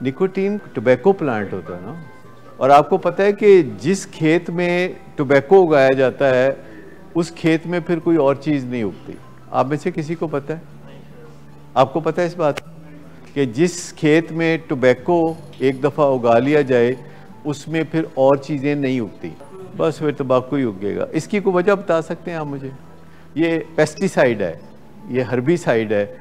Nicotine tobacco plant होता है ना, और आपको पता है कि जिस खेत में टोबैको उगाया जाता है उस खेत में फिर कोई और चीज़ नहीं उगती। आप में से किसी को पता है? आपको पता है इस बात कि जिस खेत में टोबैको एक दफ़ा उगा लिया जाए उसमें फिर और चीज़ें नहीं उगती, बस फिर तंबाकू ही उगेगा। इसकी कोई वजह बता सकते हैं आप मुझे? ये पेस्टिसाइड है, ये हर्बिसाइड है,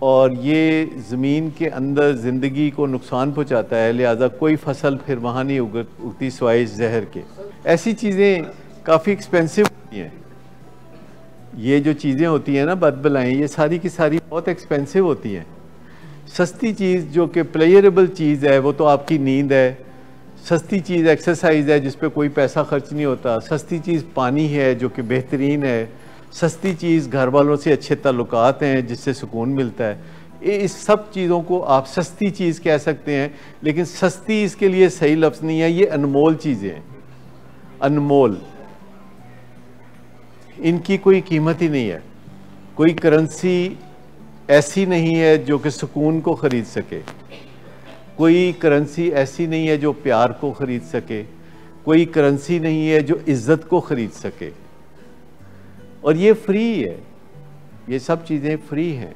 और ये ज़मीन के अंदर ज़िंदगी को नुकसान पहुंचाता है, लिहाजा कोई फसल फिर वहाँ नहीं उगती सिवाय जहर के। ऐसी चीज़ें काफ़ी एक्सपेंसिव होती हैं। ये जो चीज़ें होती हैं ना बदबलाएँ, ये सारी की सारी बहुत एक्सपेंसिव होती हैं। सस्ती चीज़ जो कि प्लेयरेबल चीज़ है वो तो आपकी नींद है, सस्ती चीज़ एक्सरसाइज है जिस पे कोई पैसा खर्च नहीं होता, सस्ती चीज़ पानी है जो कि बेहतरीन है, सस्ती चीज़ घर वालों से अच्छे ताल्लुकात हैं जिससे सुकून मिलता है। इस सब चीज़ों को आप सस्ती चीज़ कह सकते हैं, लेकिन सस्ती इसके लिए सही लफ्ज़ नहीं है। ये अनमोल चीज़ें हैं, अनमोल, इनकी कोई कीमत ही नहीं है। कोई करेंसी ऐसी नहीं है जो कि सुकून को ख़रीद सके, कोई करेंसी ऐसी नहीं है जो प्यार को ख़रीद सके, कोई करेंसी नहीं है जो इज़्ज़त को ख़रीद सके, और ये फ्री है, ये सब चीज़ें फ्री हैं।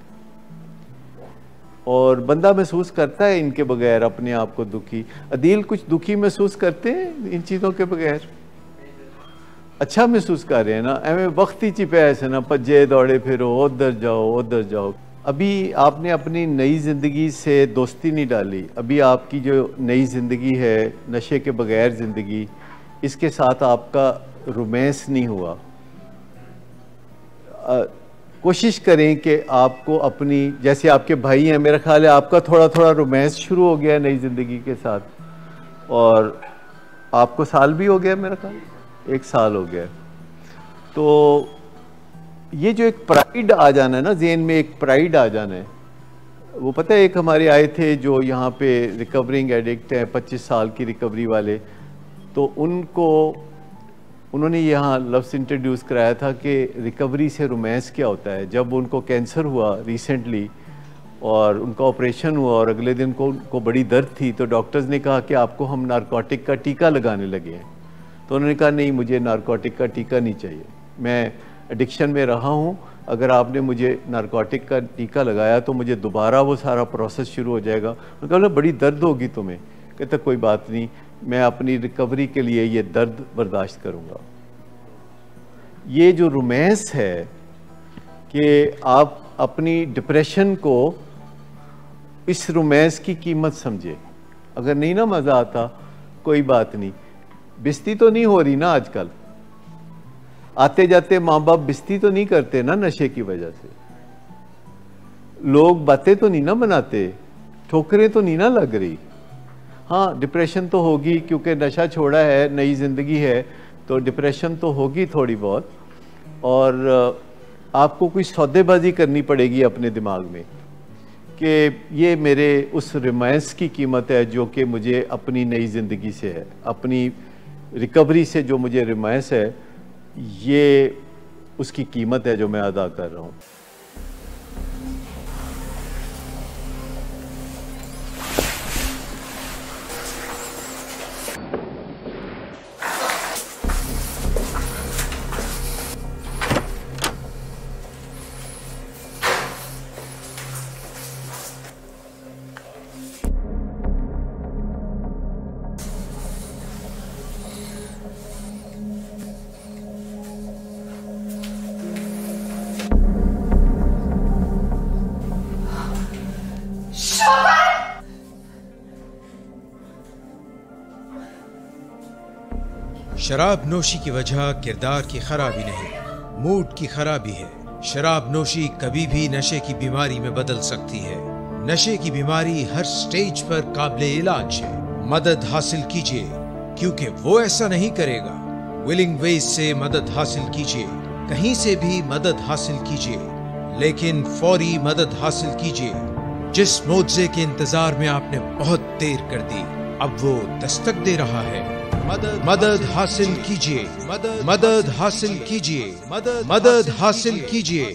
और बंदा महसूस करता है इनके बगैर अपने आप को दुखी। अदील कुछ दुखी महसूस करते हैं इन चीज़ों के बगैर? अच्छा महसूस कर रहे हैं ना? एवं वक्त ही चिपे ऐसे ना, भज्जे दौड़े फिरो, उधर जाओ उधर जाओ। अभी आपने अपनी नई ज़िंदगी से दोस्ती नहीं डाली। अभी आपकी जो नई ज़िंदगी है, नशे के बगैर ज़िंदगी, इसके साथ आपका रोमांस नहीं हुआ। कोशिश करें कि आपको अपनी, जैसे आपके भाई हैं, मेरा ख्याल है आपका थोड़ा थोड़ा रोमांस शुरू हो गया नई ज़िंदगी के साथ, और आपको साल भी हो गया, मेरा ख्याल 1 साल हो गया। तो ये जो एक प्राइड आ जाना है ना, ज़हन में एक प्राइड आ जाना है, वो पता है एक हमारे आए थे जो यहाँ पे रिकवरिंग एडिक्ट हैं, 25 साल की रिकवरी वाले, तो उन्होंने यहाँ लफ्ज़ इंट्रोड्यूस कराया था कि रिकवरी से रोमांस क्या होता है। जब उनको कैंसर हुआ रिसेंटली और उनका ऑपरेशन हुआ और अगले दिन को उनको बड़ी दर्द थी, तो डॉक्टर्स ने कहा कि आपको हम नारकोटिक का टीका लगाने लगे हैं। तो उन्होंने कहा नहीं, मुझे नारकोटिक का टीका नहीं चाहिए, मैं एडिक्शन में रहा हूँ, अगर आपने मुझे नारकोटिक का टीका लगाया तो मुझे दोबारा वो सारा प्रोसेस शुरू हो जाएगा। उन्होंने कहा बड़ी दर्द होगी तुम्हें। कहते कोई बात नहीं, मैं अपनी रिकवरी के लिए ये दर्द बर्दाश्त करूँगा। ये जो रोमांस है कि आप अपनी डिप्रेशन को इस रोमांस की कीमत समझे। अगर नहीं ना मज़ा आता, कोई बात नहीं, बिस्ती तो नहीं हो रही ना आजकल, आते जाते माँ बाप बिस्ती तो नहीं करते ना नशे की वजह से, लोग बातें तो नहीं ना बनाते, ठोकरें तो नहीं ना लग रही। हाँ, डिप्रेशन तो होगी क्योंकि नशा छोड़ा है, नई ज़िंदगी है, तो डिप्रेशन तो होगी थोड़ी बहुत, और आपको कोई सौदेबाजी करनी पड़ेगी अपने दिमाग में कि ये मेरे उस रोमांस की कीमत है जो कि मुझे अपनी नई ज़िंदगी से है, अपनी रिकवरी से जो मुझे रोमांस है, ये उसकी कीमत है जो मैं अदा कर रहा हूँ। शराब नोशी की वजह किरदार की खराबी नहीं, मूड की खराबी है। शराब नोशी कभी भी नशे की बीमारी में बदल सकती है। नशे की बीमारी हर स्टेज पर काबिले इलाज है। मदद हासिल कीजिए, क्योंकि वो ऐसा नहीं करेगा। विलिंग वेज से मदद हासिल कीजिए, कहीं से भी मदद हासिल कीजिए, लेकिन फौरी मदद हासिल कीजिए। जिस मुआवजे के इंतजार में आपने बहुत देर कर दी, अब वो दस्तक दे रहा है। मदद हासिल कीजिए, मदद हासिल कीजिए, मदद हासिल कीजिए।